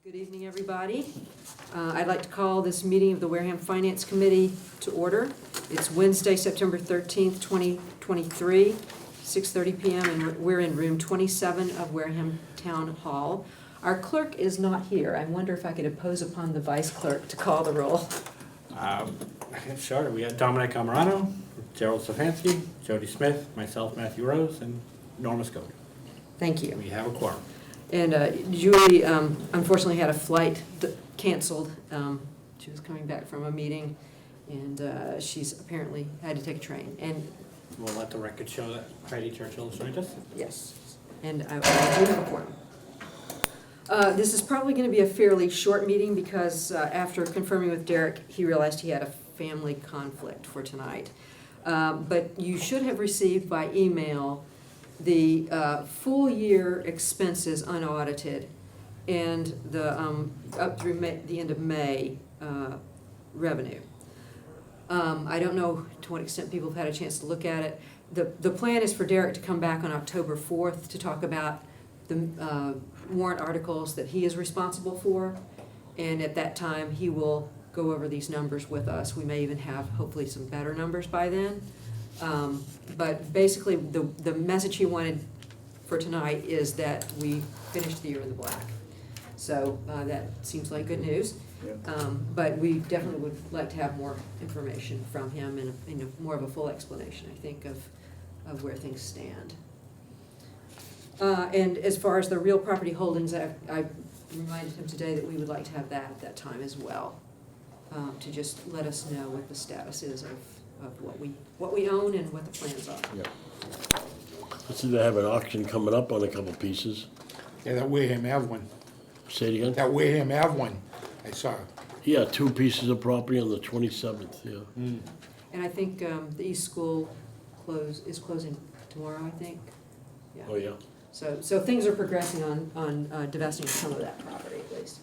Good evening, everybody. I'd like to call this meeting of the Wareham Finance Committee to order. It's Wednesday, September 13th, 2023, 6:30 p.m., and we're in room 27 of Wareham Town Hall. Our clerk is not here. I wonder if I could impose upon the vice clerk to call the roll. Sure. We have Dominic Amarano, Gerald Stefanski, Jody Smith, myself, Matthew Rose, and Norma Scobie. Thank you. We have a quorum. And Julie unfortunately had a flight canceled. She was coming back from a meeting, and she's apparently had to take a train. And We'll let the record show that Heidi Churchill is joined us. yes, and I do have a quorum. This is probably going to be a fairly short meeting because after confirming with Derek, he realized he had a family conflict for tonight. But you should have received by email the full year expenses unaudited and the up through the end of May revenue. I don't know to what extent people have had a chance to look at it. The plan is for Derek to come back on October 4th to talk about the warrant articles that he is responsible for, and at that time he will go over these numbers with us. We may even have hopefully some better numbers by then. But basically the message he wanted for tonight is that we finished the year in the black. So that seems like good news. Yeah. But we definitely would like to have more information from him and more of a full explanation, I think, of where things stand. And as far as the real property holdings, I reminded him today that we would like to have that at that time as well, to just let us know what the status is of what we own and what the plans are. Yeah. I see they have an auction coming up on a couple pieces. Yeah, that Wareham Ave one. Say it again? That Wareham Ave one, I saw. Yeah, 2 pieces of property on the 27th, yeah. And I think the East School is closing tomorrow, I think. Yeah. Oh, yeah. So things are progressing on divesting of some of that property at least.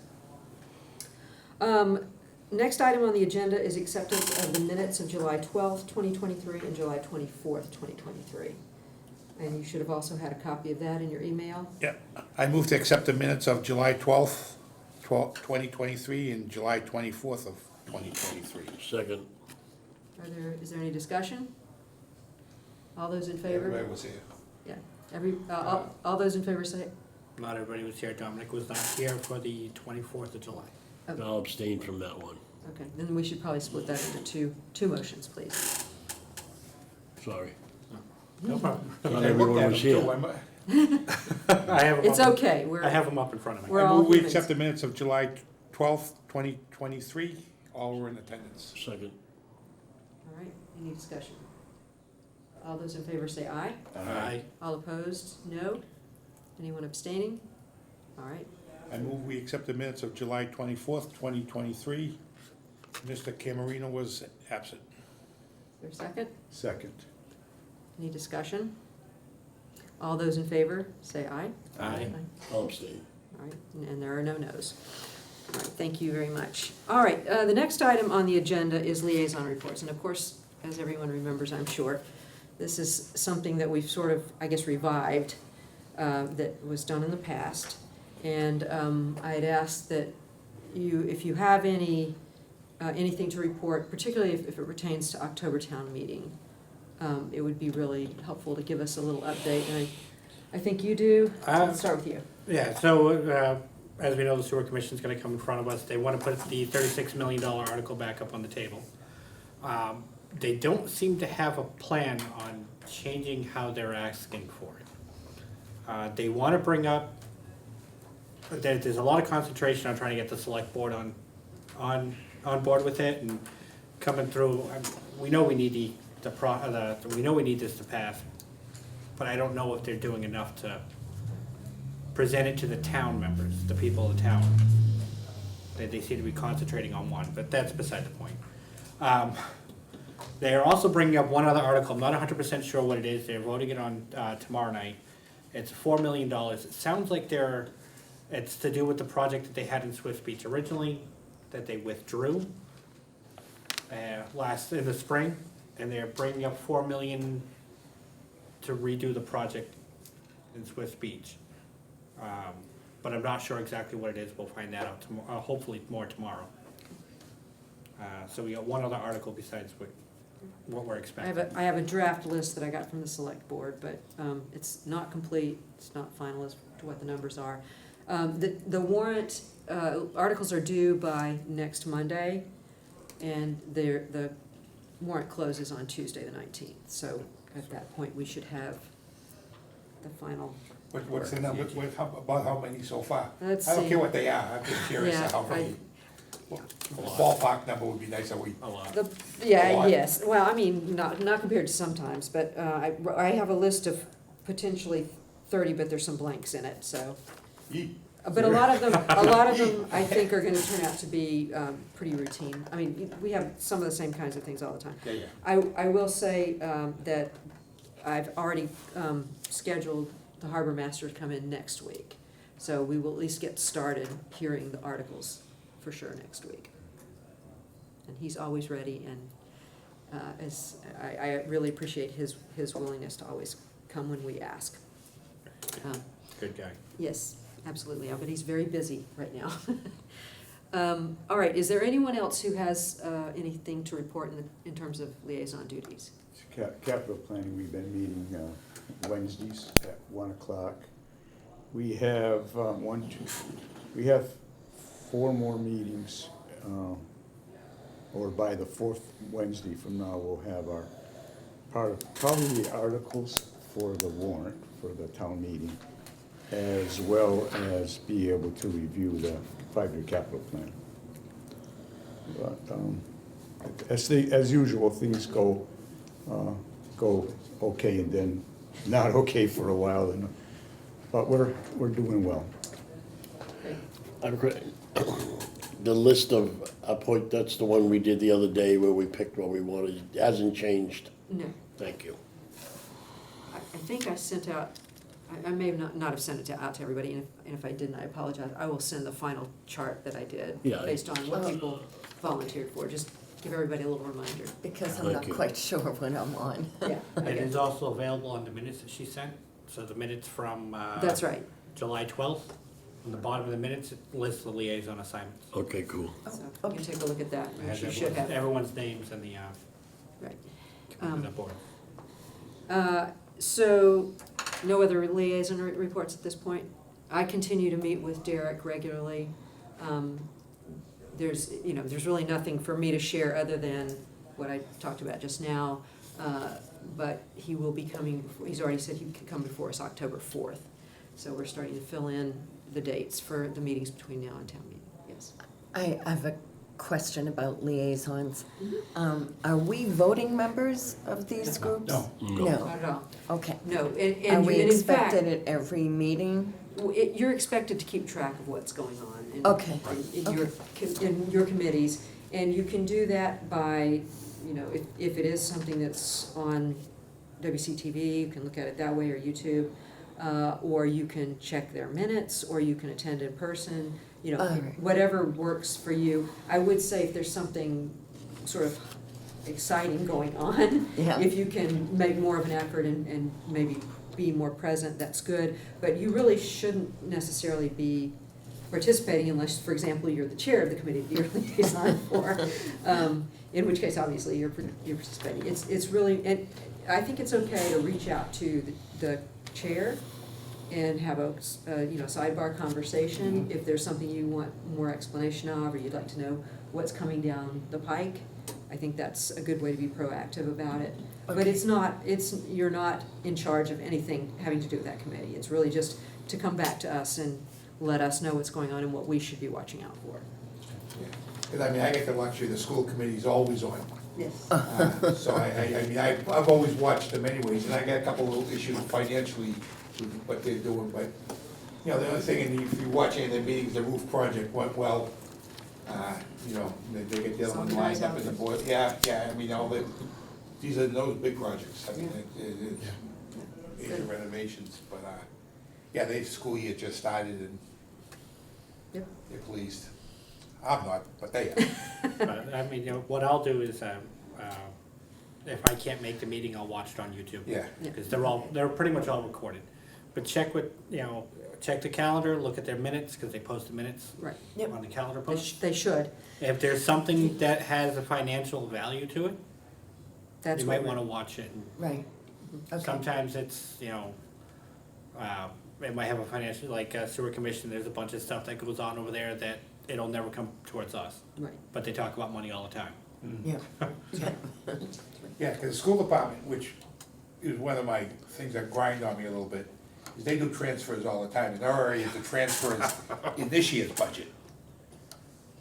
Next item on the agenda is acceptance of the minutes of July 12th, 2023 and July 24th, 2023. And you should have also had a copy of that in your email. Yeah, I move to accept the minutes of July 12th, 2023 and July 24th of 2023. Second. Is there any discussion? All those in favor? Everybody was here. Yeah. All those in favor say, Not everybody was here. Dominic was not here for the 24th of July. I'll abstain from that one. okay, then we should probably split that into two motions, please. Sorry. No problem. Not everyone was here. I have them It's up. okay, I have them up in front of me. We're I all move we humans. accept the minutes of July 12th, 2023. All were in attendance. Second. All right, any discussion? All those in favor say aye. Aye. All opposed, no. Anyone abstaining? All right, I move we accept the minutes of July 24th, 2023. Mr. Camarino was absent. is there a second? Second. Any discussion? All those in favor say aye. Aye. I'll abstain. All right, and there are no no's. All right, thank you very much. All right, the next item on the agenda is liaison reports, and of course, as everyone remembers, I'm sure, this is something that we've sort of, I guess, revived, that was done in the past. And I'd ask that if you have anything to report, particularly if it pertains to October town meeting, it would be really helpful to give us a little update. And I think you do. Let's start with you. Yeah, so as we know, the sewer commission's gonna come in front of us. They wanna put the $36 million article back up on the table. They don't seem to have a plan on changing how they're asking for it. They wanna bring up, there's a lot of concentration on trying to get the select board on board with it and coming through. We know we need we know we need this to pass, but I don't know if they're doing enough to present it to the town members, the people of the town. They seem to be concentrating on one, but that's beside the point. They are also bringing up one other article. I'm not 100% sure what it is. They're voting it on tomorrow night. It's $4 million. It sounds like it's to do with the project that they had in Swift Beach originally, that they withdrew in the spring, and they're bringing up $4 million to redo the project in Swift Beach. but I'm not sure exactly what it is. We'll find that out tomorrow, hopefully more tomorrow. So we got one other article besides what we're expecting. I have a draft list that I got from the select board, but it's not complete, it's not final as to what the numbers are. The warrant, articles are due by next Monday, and the warrant closes on Tuesday the 19th. So at that point, we should have the final. What's the number, about how many so far? Let's I don't see. care what they are, I'm just curious Yeah, how many. yeah. Ballpark number would be nice, that we, A lot. The, A yeah, lot. yes, well, I mean, not compared to sometimes, but I have a list of potentially 30, but there's some blanks in it, so. But a lot of them, I think are gonna turn out to be pretty routine. I mean, we have some of the same kinds of things all the time. yeah. I will say that I've already scheduled the harbor master to come in next week. So we will at least get started hearing the articles for sure next week. And he's always ready, and I really appreciate his willingness to always come when we ask. Good guy. Yes, absolutely, but he's very busy right now. All right, is there anyone else who has anything to report in terms of liaison duties? Capital planning, we've been meeting Wednesdays at 1 o'clock. We have we have 4 more meetings, or by the 4th Wednesday from now, we'll have our probably the articles for the warrant for the town meeting, as well as be able to review the 5-year capital plan. But as usual, things go okay and then not okay for a while, but we're doing well. The list of that's the one we did the other day where we picked what we wanted. It hasn't changed. No, Thank you. I think I sent out, I may have not have sent it out to everybody, and if I didn't, I apologize. I will send the final chart that I did, Yeah. based on what people volunteered for, just give everybody a little reminder. Because I'm Thank not you. quite sure when I'm on. Yeah, It okay. is also available on the minutes that she sent, so the minutes from That's right. July 12th. On the bottom of the minutes, it lists the liaison assignments. Okay, cool. So you can take a look at that, It and has you should have, everyone's names and the right. the board. So, no other liaison reports at this point? I continue to meet with Derek regularly. There's really nothing for me to share other than what I talked about just now. But he will be coming, he's already said he can come before us October 4th. So we're starting to fill in the dates for the meetings between now and town meeting, yes. I have a question about liaisons. Are we voting members of these groups? No. Not at all. Okay. No, Are and we in fact, expected at every meeting? you're expected to keep track of what's going on in, Okay. in your committees, and you can do that by, if it is something that's on WCTV, you can look at it that way, or YouTube, or you can check their minutes, or you can attend in person, All right. whatever works for you. I would say if there's something sort of exciting going on, Yeah. if you can make more of an effort and maybe be more present, that's good. But you really shouldn't necessarily be participating unless, for example, you're the chair of the committee that you're liaison for. In which case, obviously, you're participating. It's really, and I think it's okay to reach out to the chair and have a sidebar conversation if there's something you want more explanation of, or you'd like to know what's coming down the pike. I think that's a good way to be proactive about it. But Okay. you're not in charge of anything having to do with that committee. It's really just to come back to us and let us know what's going on and what we should be watching out for. Because I get the luxury, the school committee's always on. Yes. So I've always watched them anyways, and I got a couple of issues financially with what they're doing, but, the other thing, and if you watch any of the meetings, the roof project went well. They get the other one lined up in the board, these are those big projects, it's major renovations, but, the school year just started and Yep. they're pleased. I'm not, but they are. But, what I'll do is, if I can't make the meeting, I'll watch it on YouTube. Yeah. Because they're pretty much all recorded. But check with, check the calendar, look at their minutes, because they post the minutes Right, Yep. on the calendar they post. they should, If there's something that has a financial value to it, that's you what might we're. wanna watch it. And Right. Okay. sometimes it's, it might have a financial, like sewer commission, there's a bunch of stuff that goes on over there that it'll never come towards us. Right, But they talk about money all the time. Yeah. Yeah, because the school department, which is one of my things that grind on me a little bit, is they do transfers all the time. In our area, the transfers in this year's budget.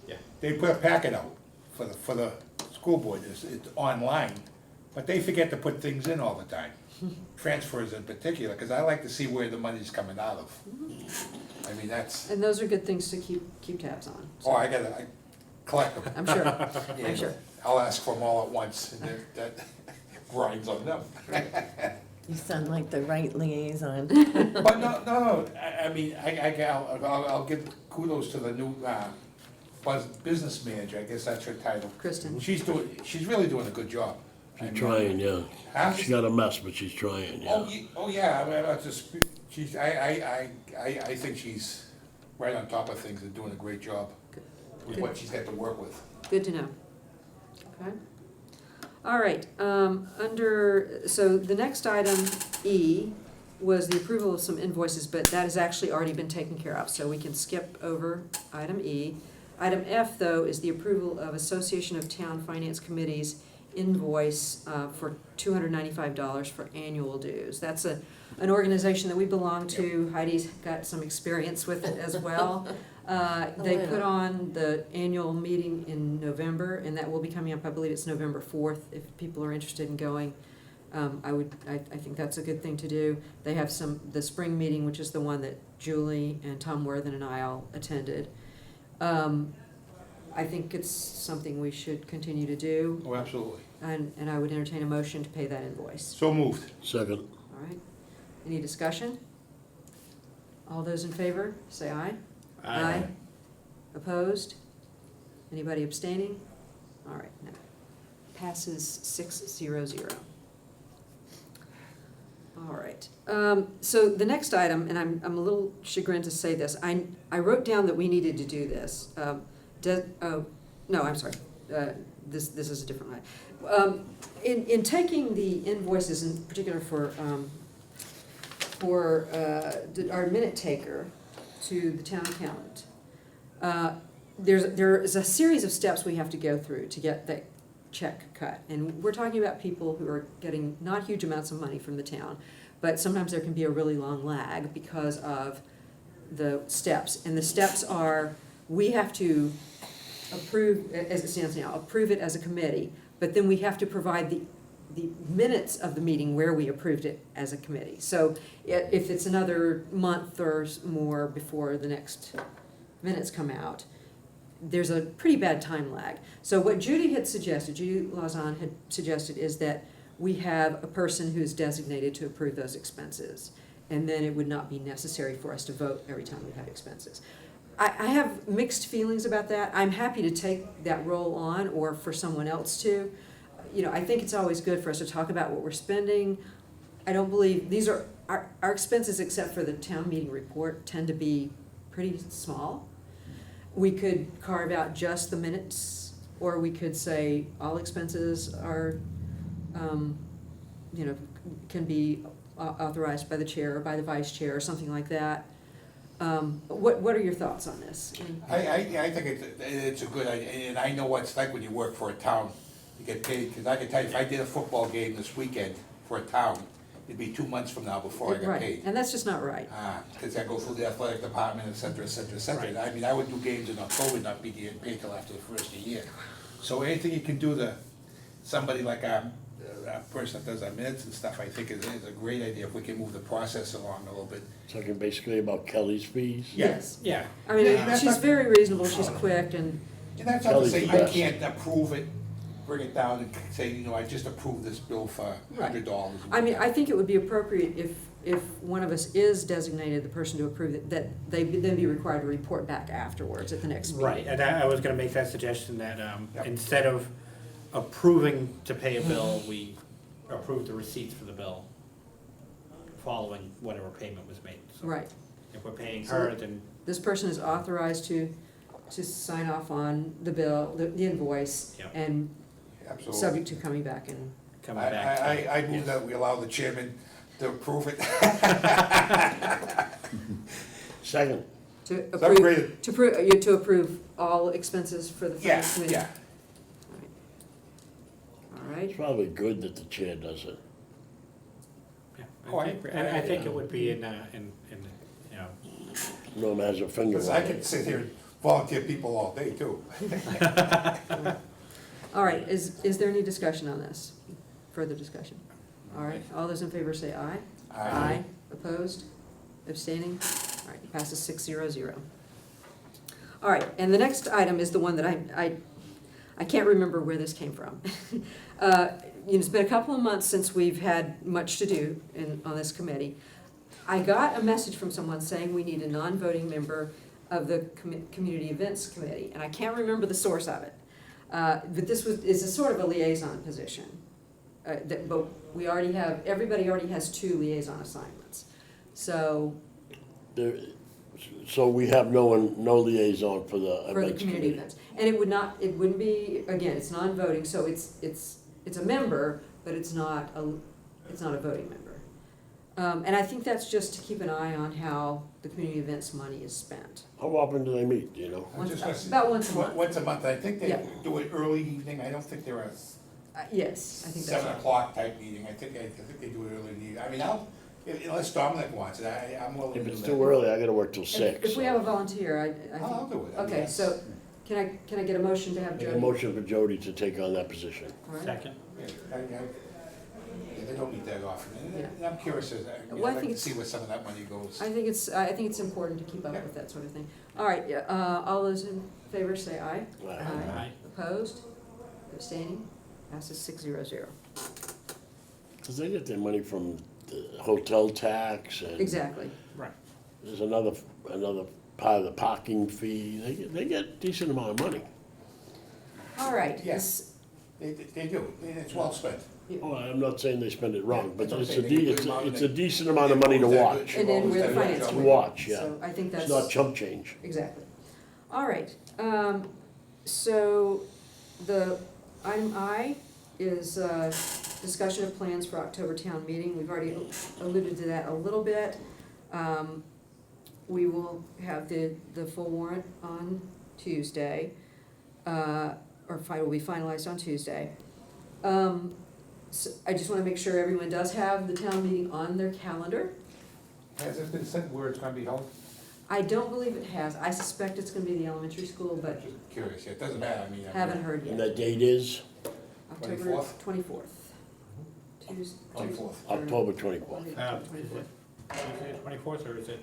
Yeah. They put a packet out for the school board, it's online, but they forget to put things in all the time. Transfers in particular, because I like to see where the money's coming out of. I mean, that's, and those are good things to keep tabs on, so, oh, I collect them. I'm sure, I'm And sure. I'll ask for them all at once, and that grinds on them. You sound like the right liaison. But no, I mean, I'll give kudos to the new, business manager, I guess that's her title. Kristen. She's really doing a good job. I She's mean, trying, yeah. Huh? She got a mess, but she's trying, yeah. Oh, yeah, I mean, I just, I think she's right on top of things and doing a great job with what she's got to work with. Good to know. Okay. All right, so the next item, E, was the approval of some invoices, but that has actually already been taken care of, so we can skip over item E. Item F, though, is the approval of Association of Town Finance Committees invoice for $295 for annual dues. That's an organization that we belong to. Heidi's got some experience with it as well. They put on the annual meeting in November, and that will be coming up, I believe it's November 4th, if people are interested in going. I think that's a good thing to do. They have the spring meeting, which is the one that Julie and Tom Worthen and I all attended. I think it's something we should continue to do, Oh, absolutely. and I would entertain a motion to pay that invoice. So moved. Second, All right, any discussion? All those in favor, say aye. Opposed? Anybody abstaining? All right, now, passes 6-0-0. All right, so the next item, and I'm a little chagrined to say this, I wrote down that we needed to do this. No, I'm sorry, this is a different line. In taking the invoices, in particular for our minute taker to the town accountant, there is a series of steps we have to go through to get that check cut. And we're talking about people who are getting not huge amounts of money from the town, but sometimes there can be a really long lag because of the steps. And the steps are, we have to approve, as it stands now, approve it as a committee, but then we have to provide the minutes of the meeting where we approved it as a committee. So if it's another month or more before the next minutes come out, there's a pretty bad time lag. So what Judy Lauzon had suggested is that we have a person who's designated to approve those expenses, and then it would not be necessary for us to vote every time we have expenses. I have mixed feelings about that. I'm happy to take that role on, or for someone else to. I think it's always good for us to talk about what we're spending. I don't believe, these are, our expenses, except for the town meeting report, tend to be pretty small. We could carve out just the minutes, or we could say all expenses are, can be authorized by the chair or by the vice chair or something like that. What are your thoughts on this? I think it's a good idea, and I know what it's like when you work for a town, you get paid, because I can tell you, if I did a football game this weekend for a town, it'd be 2 months from now before I got Right, paid. and that's just not right. Because I go through the athletic department, et cetera, et cetera, et cetera. I mean, I would do games in October, not be getting paid till after the first of the year. So anything you can do to, somebody like a person that does our minutes and stuff, I think is a great idea, if we can move the process along a little bit. talking basically about Kelly's fees. Yes. Yeah. I mean, Yeah, that's she's not- very reasonable, she's quick, and, And that's not to say you Kelly's can't approve it, bring it down and say, I just approved this bill for $100. I mean, I think it would be appropriate if one of us is designated the person to approve it, that they then be required to report back afterwards at the next meeting. Right, and I was gonna make that suggestion that, Yep. instead of approving to pay a bill, we approve the receipts for the bill following whatever payment was made. So Right, If we're paying her, then, This person is authorized to sign off on the bill, the invoice, Yep. and Absolutely. subject to coming back and, coming back. I move that we allow the chairman to approve it. Second, to Upgraded. approve, to approve all expenses for the Yeah, finance committee? yeah. All right, it's probably good that the chair does it. Yeah, Oh, I think it would be in, you know, No one has a finger Because on I it. could sit here and volunteer people all day too. all right, is there any discussion on this? Further discussion? All right, all those in favor say aye. Aye. Opposed? Abstaining? All right, it passes 6-0-0. All right, and the next item is the one that I can't remember where this came from. It's been a couple of months since we've had much to do on this committee. I got a message from someone saying we need a non-voting member of the Community Events Committee, and I can't remember the source of it. But this is a sort of a liaison position. But we already have, everybody already has 2 liaison assignments. So, So we have no liaison for the for the events community committee. events. And it wouldn't be, again, it's non-voting, so it's a member, but it's not a voting member. And I think that's just to keep an eye on how the community events money is spent. How often do they meet, do you know? I'm just gonna say- About once a month. Once a month, I think they Yeah. do it early evening, I don't think they're a Yes, I think that's 7 right. o'clock type meeting, I think they do it early in the evening. I mean, unless Dominic wants it, I'm willing to If do it's that. too early, I gotta work till If 6. we have a volunteer, I I'll think, do it. I mean, okay, that's- so can I get a motion to have Make a Jody? motion for Jody to take on that position. All right. second. Yeah, they don't meet that often, Yeah. and I'm curious, Well, I'd I like think to it's- see where some of that money goes. I think it's important to keep up with that sort of thing. All right, yeah, all those in favor say aye. Aye. Opposed? Abstaining? Passes 6-0-0. Because they get their money from the hotel tax and Exactly. Right. there's another part of the parking fee. They get decent amount of money. All right. Yes. They do, and it's well spent. Oh, I'm not saying they spend it wrong, but That's what I'm it's saying, they get good it's amount, a they- decent amount of money to watch. And then we're the finance To committee. watch, yeah. So I think It's that's. not chump change. Exactly. All right, so the item I is discussion of plans for October town meeting. We've already alluded to that a little bit. We will have the full warrant on Tuesday, or will be finalized on Tuesday. So I just wanna make sure everyone does have the town meeting on their calendar. Has it been said where it's gonna be held? I don't believe it has. I suspect it's gonna be the elementary school, but Just curious, yeah, it doesn't matter, I mean. haven't heard And yet. that date is October 24th? 24th. Tuesday. 24th. October 24th. Is it Tuesday the 24th, or is it?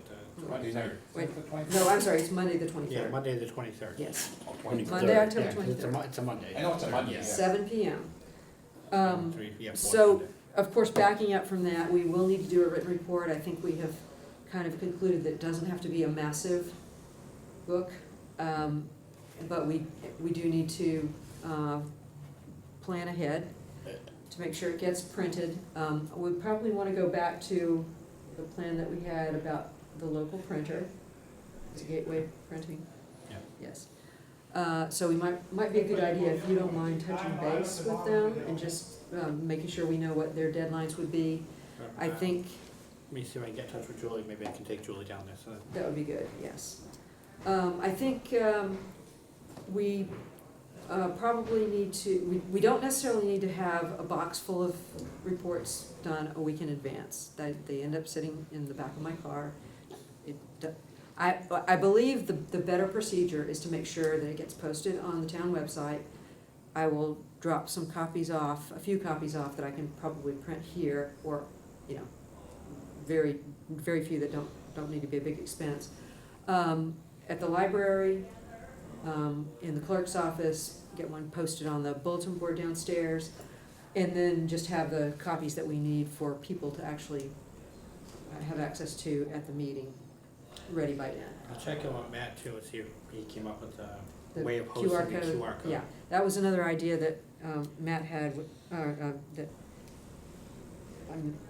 Monday night. Wait, Is it the 24th? No, I'm sorry, it's Monday the Yeah, 23rd. Monday the 23rd. Yes, 23rd. Monday, October Yeah, 'cause it's a 23rd, it's a Monday. I know it's a Monday, Yeah. yeah. 7 PM. 4 so- Monday. Of course, backing up from that, we will need to do a written report. I think we have kind of concluded that it doesn't have to be a massive book. But we do need to plan ahead to make sure it gets printed. We probably want to go back to the plan that we had about the local printer. Is it Gateway Printing? Yeah. Yes. So we might be a good idea, if you don't mind touching base with them and just making sure we know what their deadlines would be. I think Let me see if I can get in touch with Julie, maybe I can take Julie down there, so. that would be good, yes. I think we probably need to, we don't necessarily need to have a box full of reports done a week in advance. They end up sitting in the back of my car. I believe the better procedure is to make sure that it gets posted on the town website. I will drop some copies off, a few copies off that I can probably print here, or, you know, very, very few that don't need to be a big expense. At the library, in the clerk's office, get one posted on the bulletin board downstairs, and then just have the copies that we need for people to actually have access to at the meeting, ready by then. I'll check in with Matt too, and see if he came up with The a way of QR hosting the code, QR code. Yeah, that was another idea that Matt had,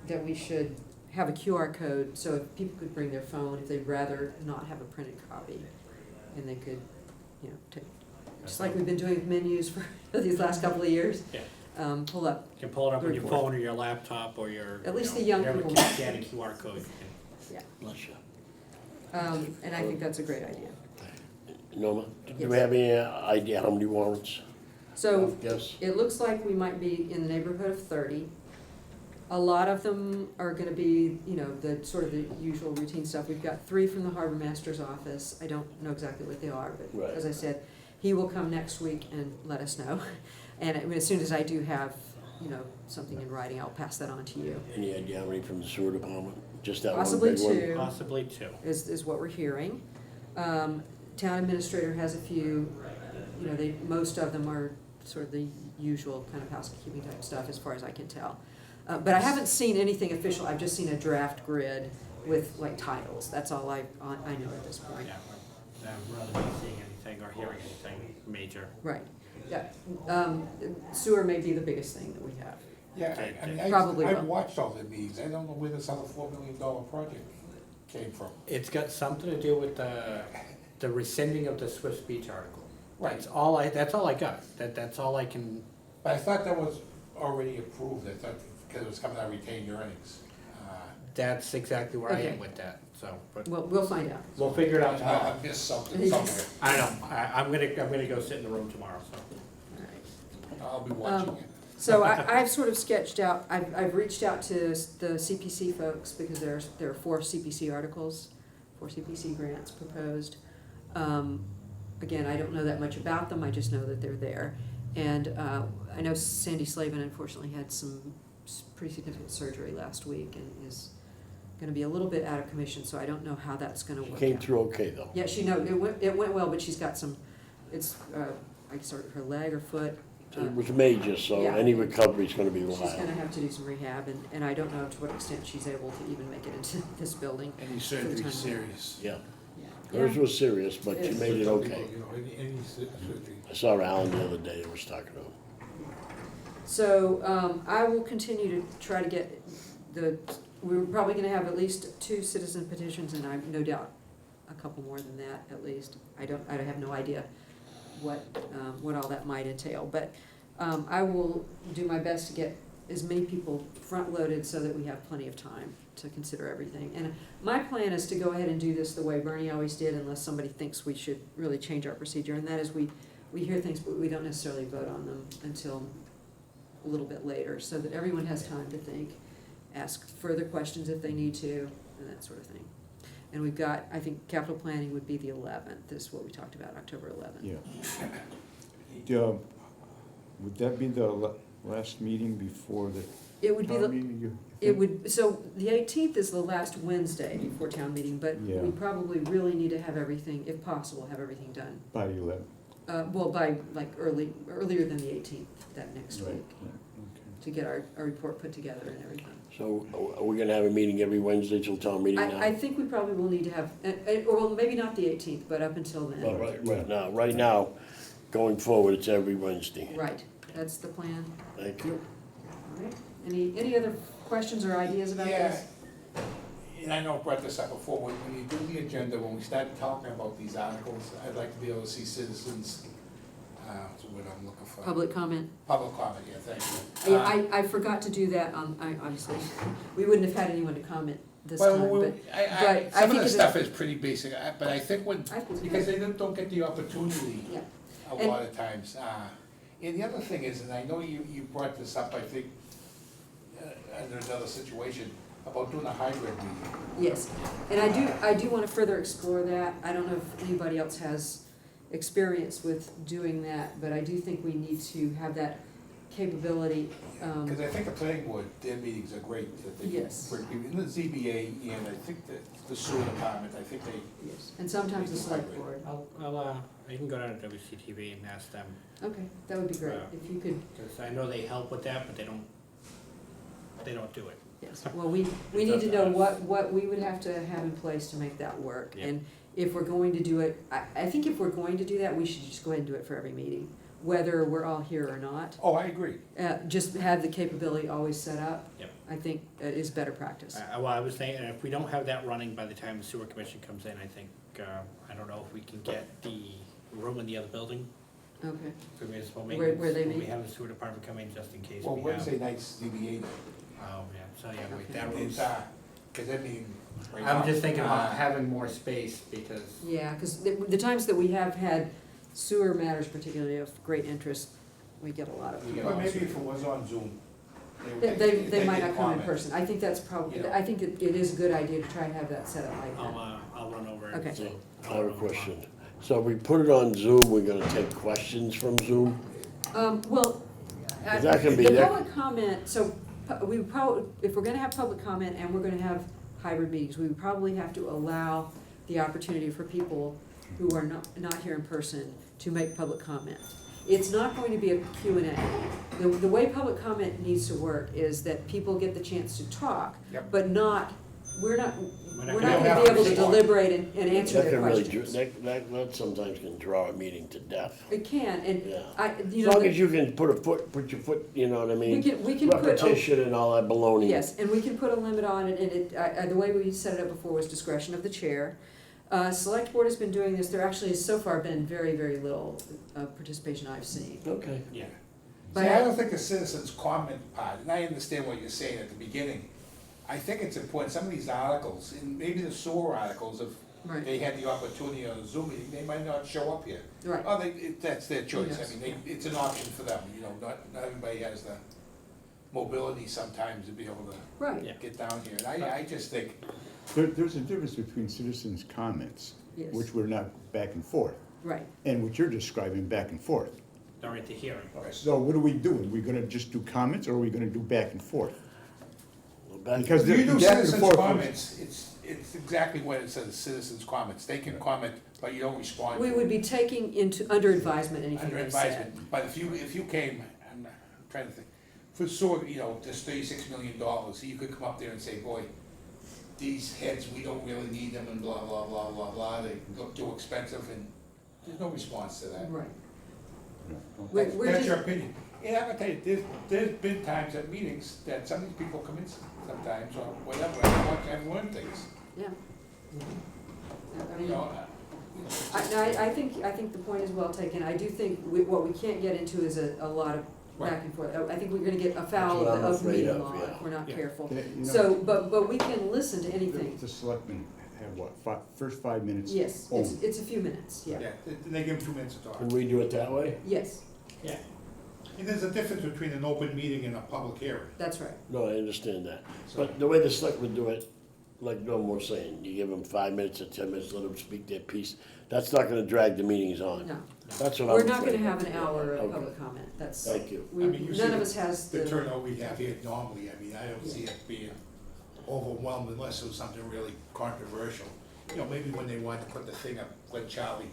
that we should have a QR code, so if people could bring their phone, if they'd rather not have a printed copy, and they could, you know, take, just like we've been doing with menus for these last couple of years. Yeah. Pull up, You can pull it up on your Report. phone or your laptop or your. At least you know, the young whatever people. can scan a QR code. You can- yeah, Bless you. and I think that's a great idea. Norma, do Yes. we have any idea how many warrants? So, Yes? it looks like we might be in the neighborhood of 30. A lot of them are gonna be, you know, the sort of the usual routine stuff. We've got 3 from the harbor master's office. I don't know exactly what they are, but Right. as I said, he will come next week and let us know. And I mean, as soon as I do have, you know, something in writing, I'll pass that on to you, Any idea how many from the sewer department? Just that one Possibly big one? two. Possibly 2. is what we're hearing. Town administrator has a few, you know, most of them are sort of the usual kind of housekeeping type stuff, as far as I can tell. But I haven't seen anything official, I've just seen a draft grid with like titles, that's all I know at this point. Yeah, rather than seeing anything or hearing anything major. Right, yeah. Sewer may be the biggest thing that we have. Yeah, I mean, Probably I've will. watched all the meetings, I don't know where this other $4 million project came from. It's got something to do with the rescinding of the Swiss Beach article. Right. That's all I got. That's all I can, But I thought that was already approved, I thought, because it was coming out of retained earnings. that's exactly where I Okay. am with that, so, but We'll find out. we'll figure it out tomorrow. I missed something somewhere, I know, I'm gonna go sit in the room tomorrow, so. All right. I'll be watching it. So I've sort of sketched out, I've reached out to the CPC folks, because there are 4 CPC articles, 4 CPC grants proposed. Again, I don't know that much about them, I just know that they're there. And I know Sandy Slavin unfortunately had some pretty significant surgery last week and is gonna be a little bit out of commission, so I don't know how that's gonna work out. Came through okay, though. Yeah, it went well, but she's got some, it's, I guess her leg or foot. It was major, so Yeah. any recovery's gonna be She's wild. gonna have to do some rehab, and I don't know to what extent she's able to even make it into this building. Any surgery surgery serious? Yeah, Yeah. hers was serious, but she Yes. made it okay. You know, any surgery. I saw Alan the other day, I was talking to him. So, I will continue to try to get we're probably gonna have at least 2 citizen petitions, and I've no doubt a couple more than that at least. I have no idea what all that might entail, but, I will do my best to get as many people front-loaded so that we have plenty of time to consider everything. And my plan is to go ahead and do this the way Bernie always did, unless somebody thinks we should really change our procedure, and that is we hear things, but we don't necessarily vote on them until a little bit later, so that everyone has time to think, ask further questions if they need to, and that sort of thing. And we've got, I think capital planning would be the 11th, is what we talked about, October 11th. Yeah. Would that be the last meeting before the It would be, town meeting? You it think? would, so the 18th is the last Wednesday before town meeting, but Yeah. we probably really need to have everything, if possible, have everything done. By the 11th. Well, by like earlier than the 18th, that next Right, week, right, to get our report put together and everything. So are we gonna have a meeting every Wednesday till town meeting now? I think we probably will need to have, or well, maybe not the 18th, but up until then. Well, right now, going forward, it's every Wednesday. Right, that's the plan. Thank you. All right. Any other questions or ideas about Yeah, this? and I know I brought this up before, when you do the agenda, when we start talking about these articles, I'd like to be able to see citizens, what's the word I'm looking for? Public comment? Public comment, yeah, thank you. I forgot to do that obviously, we wouldn't have had anyone to comment this Well, time, but. I, I some of think the it stuff is pretty basic, but I think when, I think because it's they don't get the opportunity Yeah, a And- lot of times. And the other thing is, and I know you brought this up, I think, under another situation, about doing a hybrid meeting. yes, and I do wanna further explore that, I don't know if anybody else has experience with doing that, but I do think we need to have that capability, Because I think the planning board, their meetings are great, that they Yes. bring people, in the ZBA, and I think that the sewer department, I think they, yes, and sometimes the select board. I can go down to WCTV and ask them, Okay, that would be great, if you could, because I know they help with that, but they don't do it. yes, well, we need to know what we would have to have in place to make that work. Yep. And if we're going to do it, I think if we're going to do that, we should just go ahead and do it for every meeting. whether we're all here or not. Oh, I agree. Just have the capability always set up. Yep. I think is better practice. Well, I was thinking, if we don't have that running by the time the sewer commission comes in, I think, I don't know if we can get the room in the other building Okay. for municipal Where maintenance. they when We meet? have the sewer department come in just in case Well, we Wednesday have. night's DBA night. Oh, yeah, so yeah, wait, that It's, room's. cause I mean. right I'm now, just thinking about having more space because, Yeah, because the times that we have had sewer matters particularly of great interest, we get a lot of. We get But a lot maybe if it was on Zoom. They might get not come in comments. person. I think that's probably, Yeah. I think it is a good idea to try and have that set up like that. I'll run over it. Okay. So, I have a question. So we put it on Zoom, we're gonna take questions from Zoom? Well, Is that gonna be the there? public comment, so we would probably, if we're gonna have public comment and we're gonna have hybrid meetings, we would probably have to allow the opportunity for people who are not here in person to make public comment. It's not going to be a Q&A. The way public comment needs to work is that people get the chance to talk, Yep. but we're not We're not gonna gonna be have able to respond. deliberate and answer That their can really, questions. that sometimes can draw a meeting to death. It can, and Yeah. you As know. long as you can put your foot, you know what I mean? We can put a- Repetition and all that baloney. Yes, and we can put a limit on it, and the way we set it up before was discretion of the chair. Select board has been doing this, there actually has so far been very, very little participation I've seen. Okay. Yeah. See, But I don't think the citizens' comment part, and I understand what you're saying at the beginning. I think it's important, some of these articles, and maybe the sewer articles, if Right, they had the opportunity on a Zoom meeting, they might not show up here. right, Oh, that's their choice, Yes. I mean, it's an option for them, you know, not everybody has the mobility sometimes to be able to right, Yeah. get down here, and I just think, There's a difference between citizens' comments, yes, which we're not back and forth, right. and what you're describing back and forth. During the hearing. So what are we doing? We gonna just do comments, or are we gonna do back and forth? Well, back- Because if you the do back and citizens' forth- comments, it's exactly what it says, citizens' comments, they can comment, but you don't respond. We would be taking under advisement anything Under they said. advisement, but if you came, I'm trying to think, for sewer, you know, there's $36 million, so you could come up there and say, boy, these heads, we don't really need them, and blah, blah, blah, blah, blah, they look too expensive, and there's no response to that. Right. Okay. We're That's your just, opinion. And I'm gonna tell you, there's been times at meetings that some of these people come in sometimes, or whatever, and learn things, yeah. I you mean, know. I think the point is well taken. I do think what we can't get into is a lot of Right. back and forth. I think we're gonna get afoul That's what I'm of afraid meeting of, law yeah. if we're not Yeah. careful. You know, So, but we can listen to anything. The selectmen have what, first 5 minutes? Yes, only. it's a few minutes, yeah. Yeah, they give them 2 minutes to talk. Can we do it that way? Yes, Yeah. And there's a difference between an open meeting and a public hearing. that's right. No, I understand that. So- But the way the selectmen do it, like Norm was saying, you give them 5 minutes or 10 minutes, let them speak their piece. That's not gonna drag the meetings on. No, That's what I'm we're not gonna afraid have of. an hour of Okay. public comment. That's, Thank you. I mean, you see none of us has The the, turnout we have here normally, I mean, I don't see it being overwhelmed unless it was something really controversial. You know, maybe when they wanted to put the thing up, like Charlie,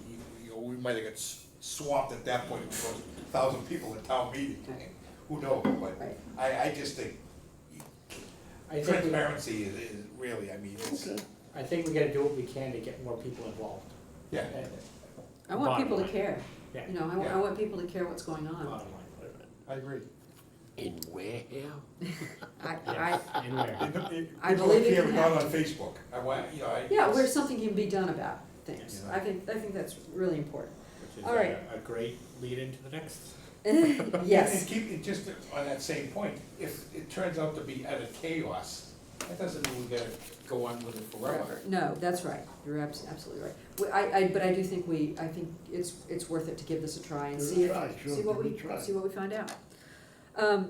you know, we might have got swamped at that point with those 1,000 people at town meeting. Who knows, but right. I just think I think, transparency is really, I mean, it's, Okay. I think we gotta do what we can to get more people involved. yeah. I want Bottom people to line. care. Yeah. You know, I Yeah. want people to care what's going on. Bottom line. I agree. In Wareham? I, And where? I believe it can Not on happen. Facebook, I want, you know, I. yeah, where something can be done about things. Yeah. I think that's really important. Which is All right. a great lead into the next. Yes, And keep it just on that same point, if it turns out to be utter chaos, that doesn't mean we gotta go on with it forever. forever. No, that's right. You're absolutely right. But I do think I think it's worth it to give this a try and Give it see a try, sure, see what give it a try. see what we find out.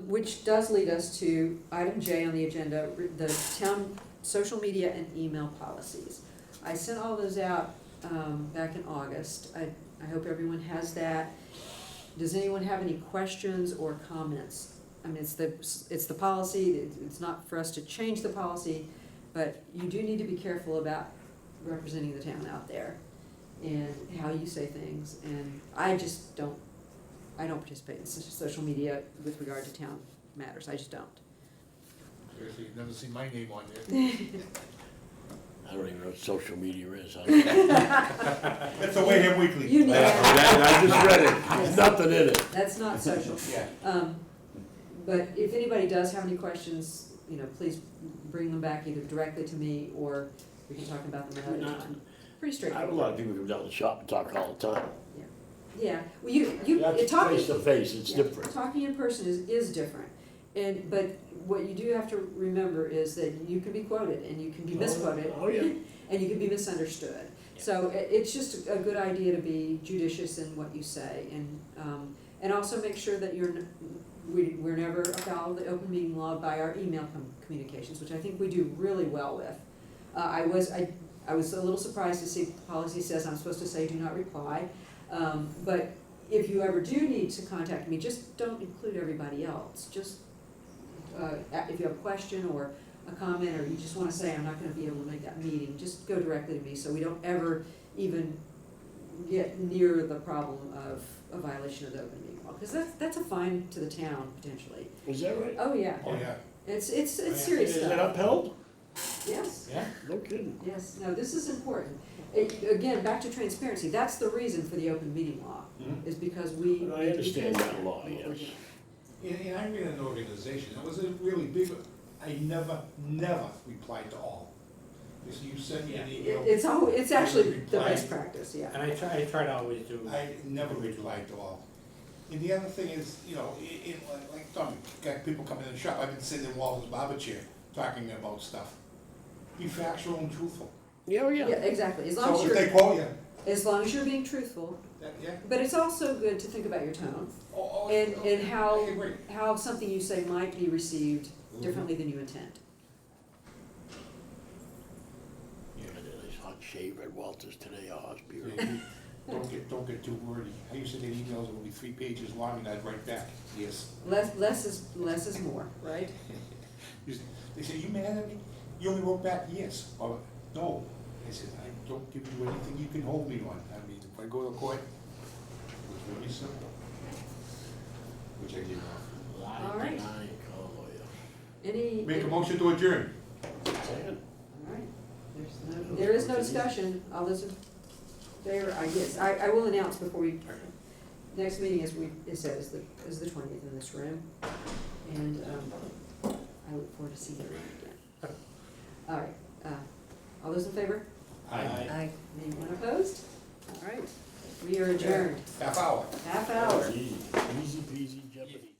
Which does lead us to item J on the agenda, the town social media and email policies. I sent all those out back in August. I hope everyone has that. Does anyone have any questions or comments? I mean, it's the policy, it's not for us to change the policy, but you do need to be careful about representing the town out there and how you say things, and I don't participate in social media with regard to town matters, I just don't. Seriously, you've never seen my name on there. I don't even know what social media is. It's a Wareham Weekly. You need that. I just read it, there's nothing in it. That's not social. Yeah. But if anybody does have any questions, you know, please bring them back either directly to me or we can talk about them another time. Pretty I have a straightforward. lot of people come down to the shop and talk all the time. Yeah, well, you, That's talking. face to face, it's Yeah, different. Talking in person is different. And, but what you do have to remember is that you can be quoted and you can be misquoted. Oh, yeah. And you can be misunderstood. So it's just a good idea to be judicious in what you say and also make sure that we're never afoul of the open meeting law by our email communications, which I think we do really well with. I was a little surprised to see the policy says I'm supposed to say do not reply. But if you ever do need to contact me, just don't include everybody else. Just if you have a question or a comment, or you just wanna say, I'm not gonna be able to make that meeting, just go directly to me, so we don't ever even get near the problem of a violation of the open meeting law, because that's a fine to the town, potentially. Is that right? Oh, yeah, Oh, yeah. it's serious Is it stuff, upheld? yes. Yeah? No kidding. Yes, no, this is important. Again, back to transparency, that's the reason for the open meeting law, Mhm. is because we. I understand that law, we- yes. Yeah, I ran an organization, it was a really big, I never replied to all. Just you send me an email. It's actually the Reply. best practice, yeah. And I try to always do. I never replied to all. And the other thing is, you know, like Tom, got people coming in the shop, I've been sitting in Walter's barber chair, talking about stuff. Be factual and truthful. Yeah, oh, Yeah, yeah. exactly, as long So as if they you're, quote you, as long as you're being truthful, yeah. but it's also good to think about your tone Oh, and I how, agree. how something you say might be received differently than you intend. I did a nice hot shave at Walters today, oh, it's Yeah, beautiful. you don't get too wordy. I used to get emails that would be 3 pages long and I'd write back, yes. Less is more, right? They say, you mad at me? You only wrote back yes, or no. I said, I don't give you anything you can hold me on. I mean, if I go to court, it's very simple. Which I did. All right. Oh, yeah. Any? Make a motion to adjourn. Second. All right, there is no discussion, all those in favor, yes, I will announce before we, next meeting, as it said, is the 20th in this room, and, I look forward to seeing you again. All right, all those in favor? Aye. Anyone opposed? All right, we are adjourned, Half hour. half hour. Easy peasy Japanese.